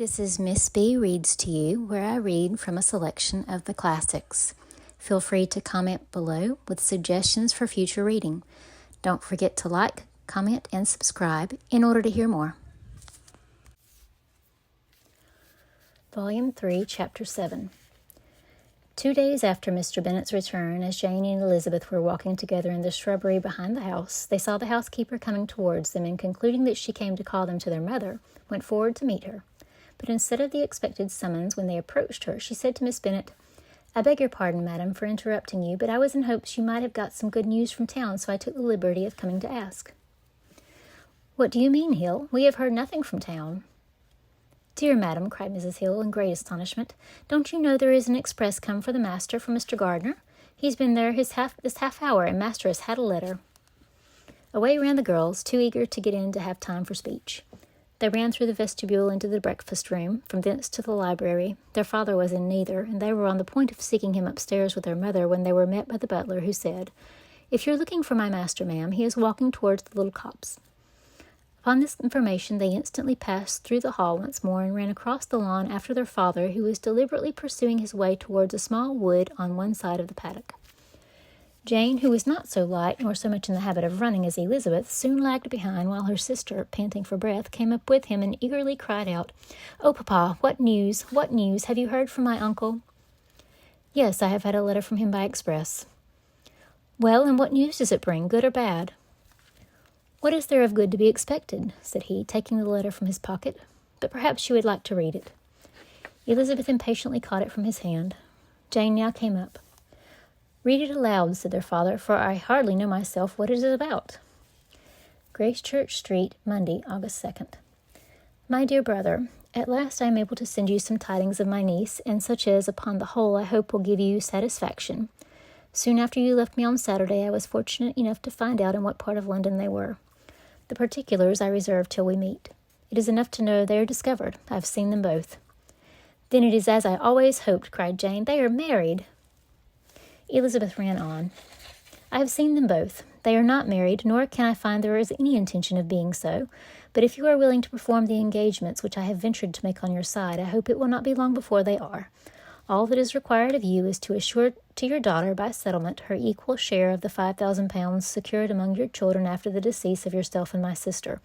This is Miss B Reads to You, where I read from a selection of the classics. Feel free to comment below with suggestions for future reading. Don't forget to like, comment, and subscribe in order to hear more. Volume 3, Chapter 7. 2 days after Mr. Bennet's return, as Jane and Elizabeth were walking together in the shrubbery behind the house, they saw the housekeeper coming towards them, and concluding that she came to call them to their mother, went forward to meet her. But instead of the expected summons when they approached her, she said to Miss Bennet, "I beg your pardon, madam, for interrupting you, but I was in hopes you might have got some good news from town, so I took the liberty of coming to ask." "What do you mean, Hill? We have heard nothing from town." "Dear madam," cried Mrs. Hill in great astonishment, "don't you know there is an express come for the master from Mr. Gardner? He's been there this half hour, and master has had a letter." Away ran the girls, too eager to get in to have time for speech. They ran through the vestibule into the breakfast room, from thence to the library. Their father was in neither, and they were on the point of seeking him upstairs with their mother when they were met by the butler, who said, "If you're looking for my master, ma'am, he is walking towards the little copse." Upon this information, they instantly passed through the hall once more and ran across the lawn after their father, who was deliberately pursuing his way towards a small wood on one side of the paddock. Jane, who was not so light nor so much in the habit of running as Elizabeth, soon lagged behind, while her sister, panting for breath, came up with him and eagerly cried out, "Oh, papa, what news? What news? Have you heard from my uncle?" "Yes, I have had a letter from him by express." "Well, and what news does it bring, good or bad?" "What is there of good to be expected?" said he, taking the letter from his pocket. "But perhaps you would like to read it." Elizabeth impatiently caught it from his hand. Jane now came up. "Read it aloud," said their father, "for I hardly know myself what it is about." Gracechurch Street, Monday, August 2nd. "My dear brother, at last I am able to send you some tidings of my niece, and such as, upon the whole, I hope will give you satisfaction. Soon after you left me on Saturday, I was fortunate enough to find out in what part of London they were. The particulars I reserve till we meet. It is enough to know they are discovered. I have seen them both." "Then it is as I always hoped," cried Jane. "They are married." Elizabeth ran on. "I have seen them both. They are not married, nor can I find there is any intention of being so. But if you are willing to perform the engagements which I have ventured to make on your side, I hope it will not be long before they are. All that is required of you is to assure to your daughter by settlement her equal share of the £5,000 secured among your children after the decease of yourself and my sister,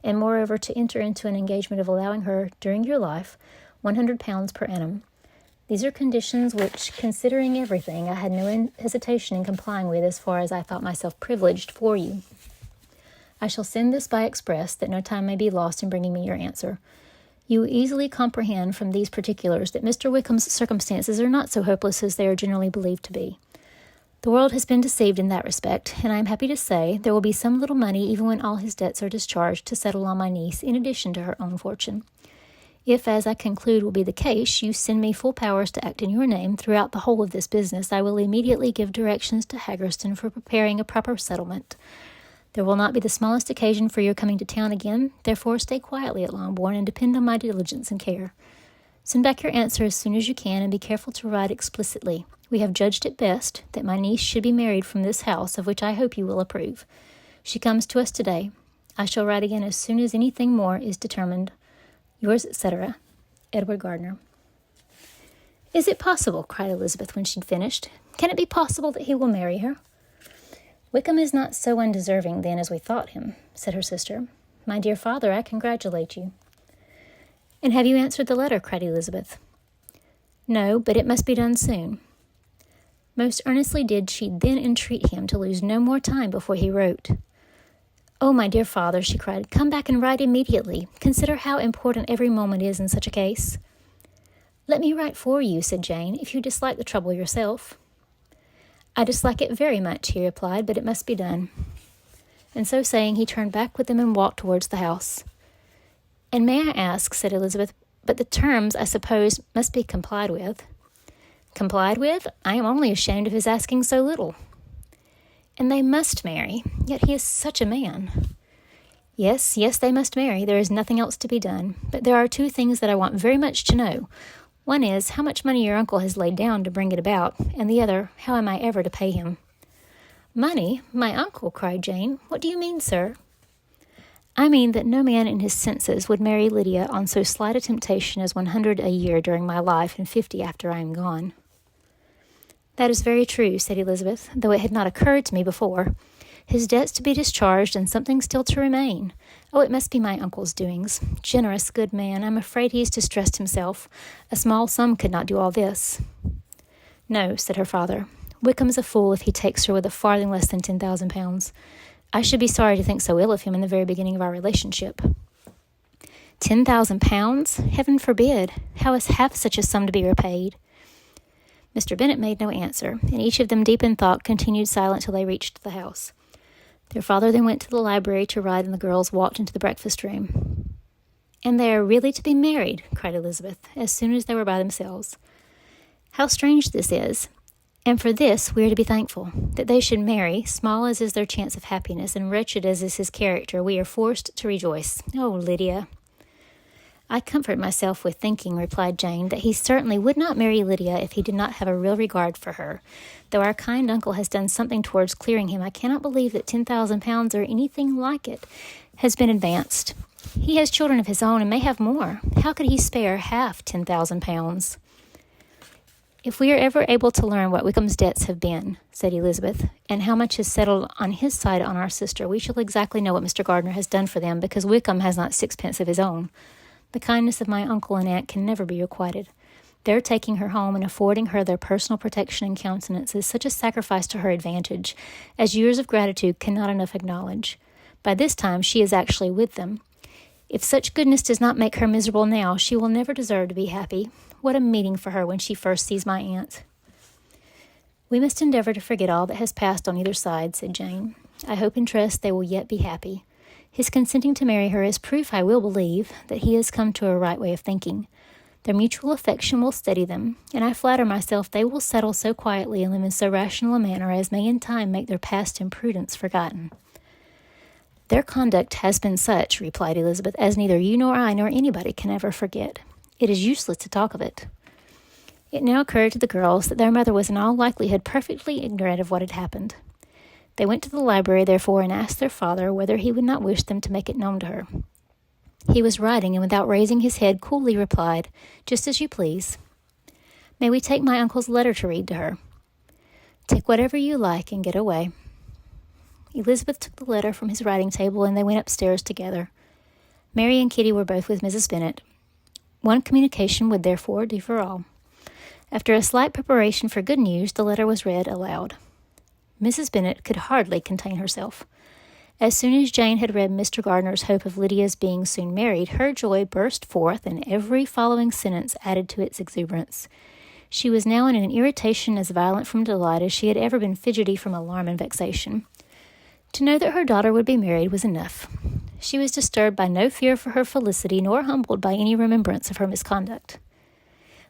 and moreover to enter into an engagement of allowing her, during your life, £100 per annum. These are conditions which, considering everything, I had no hesitation in complying with as far as I thought myself privileged for you. I shall send this by express, that no time may be lost in bringing me your answer. You will easily comprehend from these particulars that Mr. Wickham's circumstances are not so hopeless as they are generally believed to be. The world has been deceived in that respect, and I am happy to say there will be some little money, even when all his debts are discharged, to settle on my niece, in addition to her own fortune. If, as I conclude will be the case, you send me full powers to act in your name throughout the whole of this business, I will immediately give directions to Haggerston for preparing a proper settlement. There will not be the smallest occasion for your coming to town again, therefore stay quietly at Longbourn and depend on my diligence and care. Send back your answer as soon as you can, and be careful to write explicitly. We have judged it best that my niece should be married from this house, of which I hope you will approve. She comes to us today. I shall write again as soon as anything more is determined. Yours, etc., Edward Gardner. "Is it possible?" cried Elizabeth when she'd finished. "Can it be possible that he will marry her?" "Wickham is not so undeserving, then, as we thought him," said her sister. "My dear father, I congratulate you." "And have you answered the letter?" cried Elizabeth. "No, but it must be done soon." Most earnestly did she then entreat him to lose no more time before he wrote. "Oh, my dear father," she cried, "come back and write immediately. Consider how important every moment is in such a case." "Let me write for you," said Jane, "if you dislike the trouble yourself." "I dislike it very much," he replied, "but it must be done." And so saying, he turned back with them and walked towards the house. "And may I ask," said Elizabeth, "but the terms, I suppose, must be complied with." "Complied with? I am only ashamed of his asking so little." "And they must marry, yet he is such a man." Yes, they must marry. There is nothing else to be done. But there are 2 things that I want very much to know. One is, how much money your uncle has laid down to bring it about, and the other, how am I ever to pay him?" "Money? My uncle?" cried Jane. "What do you mean, sir?" I mean that no man in his senses would marry Lydia on so slight a temptation as 100 a year during my life and 50 after I am gone." "That is very true," said Elizabeth, "though it had not occurred to me before. His debts to be discharged and something still to remain. Oh, it must be my uncle's doings. Generous, good man. I'm afraid he has distressed himself. A small sum could not do all this." "No," said her father. "Wickham's a fool if he takes her with a farthing less than £10,000. I should be sorry to think so ill of him in the very beginning of our relationship." £10,000? Heaven forbid! How is half such a sum to be repaid? Mr. Bennet made no answer, and each of them, deep in thought, continued silent till they reached the house. Their father then went to the library to write, and the girls walked into the breakfast room. "And they are really to be married," cried Elizabeth, as soon as they were by themselves. "How strange this is! And for this we are to be thankful. That they should marry, small as is their chance of happiness, and wretched as is his character, we are forced to rejoice. Oh, Lydia!" "I comfort myself with thinking," replied Jane, "that he certainly would not marry Lydia if he did not have a real regard for her. Though our kind uncle has done something towards clearing him, I cannot believe that £10,000 or anything like it has been advanced. He has children of his own and may have more. How could he spare half £10,000? "If we are ever able to learn what Wickham's debts have been," said Elizabeth, "and how much is settled on his side on our sister, we shall exactly know what Mr. Gardiner has done for them, because Wickham has not sixpence of his own. The kindness of my uncle and aunt can never be requited. Their taking her home and affording her their personal protection and countenance is such a sacrifice to her advantage, as years of gratitude cannot enough acknowledge. By this time she is actually with them. If such goodness does not make her miserable now, she will never deserve to be happy. What a meeting for her when she first sees my aunt." "We must endeavour to forget all that has passed on either side," said Jane. "I hope and trust they will yet be happy. His consenting to marry her is proof, I will believe, that he has come to a right way of thinking. Their mutual affection will steady them, and I flatter myself they will settle so quietly and live in so rational a manner as may in time make their past imprudence forgotten." "Their conduct has been such," replied Elizabeth, "as neither you nor I nor anybody can ever forget. It is useless to talk of it." It now occurred to the girls that their mother was in all likelihood perfectly ignorant of what had happened. They went to the library, therefore, and asked their father whether he would not wish them to make it known to her. He was writing, and without raising his head, coolly replied, "Just as you please." "May we take my uncle's letter to read to her?" "Take whatever you like and get away." Elizabeth took the letter from his writing table, and they went upstairs together. Mary and Kitty were both with Mrs. Bennet. One communication would therefore do for all. After a slight preparation for good news, the letter was read aloud. Mrs. Bennet could hardly contain herself. As soon as Jane had read Mr. Gardiner's hope of Lydia's being soon married, her joy burst forth, and every following sentence added to its exuberance. She was now in an irritation as violent from delight as she had ever been fidgety from alarm and vexation. To know that her daughter would be married was enough. She was disturbed by no fear for her felicity, nor humbled by any remembrance of her misconduct.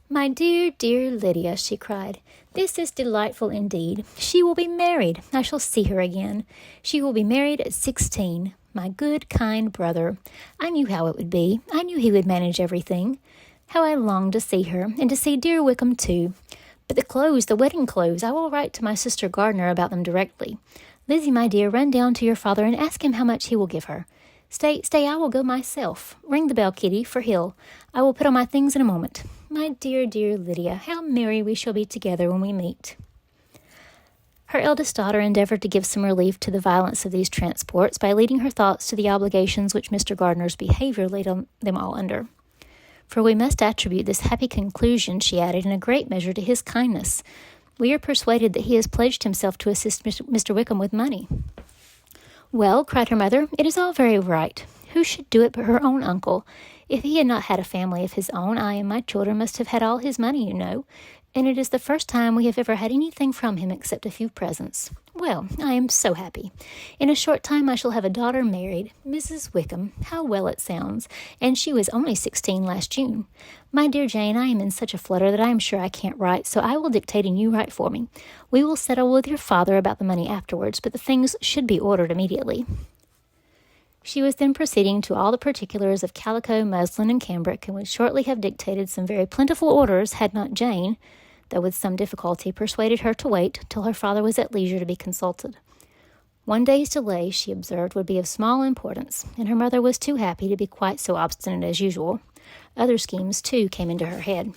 "My dear, dear Lydia," she cried, "this is delightful indeed. She will be married. I shall see her again. She will be married at 16. My good, kind brother. I knew how it would be. I knew he would manage everything. How I longed to see her, and to see dear Wickham too. But the wedding clothes, I will write to my sister Gardiner about them directly. Lizzie, my dear, run down to your father and ask him how much he will give her. Stay, I will go myself. Ring the bell, Kitty, for Hill. I will put on my things in a moment. My dear, dear Lydia, how merry we shall be together when we meet." Her eldest daughter endeavoured to give some relief to the violence of these transports by leading her thoughts to the obligations which Mr. Gardiner's behaviour laid them all under. "For we must attribute this happy conclusion," she added, "in a great measure to his kindness. We are persuaded that he has pledged himself to assist Mr. Wickham with money." "Well," cried her mother, "it is all very right. Who should do it but her own uncle? If he had not had a family of his own, I and my children must have had all his money, you know, and it is the first time we have ever had anything from him except a few presents. Well, I am so happy. In a short time I shall have a daughter married. Mrs. Wickham, how well it sounds, and she was only 16 last June. My dear Jane, I am in such a flutter that I am sure I can't write, so I will dictate and you write for me. We will settle with your father about the money afterwards, but the things should be ordered immediately." She was then proceeding to all the particulars of calico, muslin, and cambric, and would shortly have dictated some very plentiful orders had not Jane, though with some difficulty, persuaded her to wait till her father was at leisure to be consulted. One day's delay, she observed, would be of small importance, and her mother was too happy to be quite so obstinate as usual. Other schemes, too, came into her head.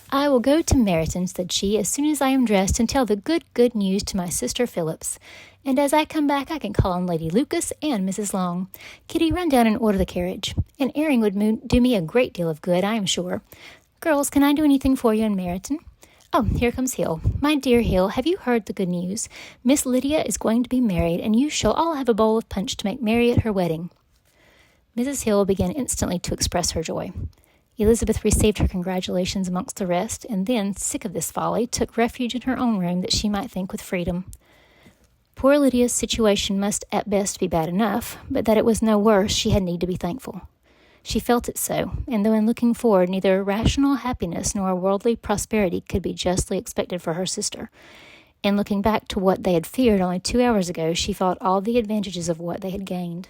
"I will go to Meryton," said she, "as soon as I am dressed, and tell the good news to my sister Phillips. And as I come back, I can call on Lady Lucas and Mrs. Long. Kitty, run down and order the carriage. An airing would do me a great deal of good, I am sure. Girls, can I do anything for you in Meryton? Oh, here comes Hill. My dear Hill, have you heard the good news? Miss Lydia is going to be married, and you shall all have a bowl of punch to make merry at her wedding." Mrs. Hill began instantly to express her joy. Elizabeth received her congratulations amongst the rest, and then, sick of this folly, took refuge in her own room that she might think with freedom. Poor Lydia's situation must at best be bad enough, but that it was no worse she had need to be thankful. She felt it so, and though in looking forward neither rational happiness nor worldly prosperity could be justly expected for her sister, in looking back to what they had feared only 2 hours ago, she felt all the advantages of what they had gained.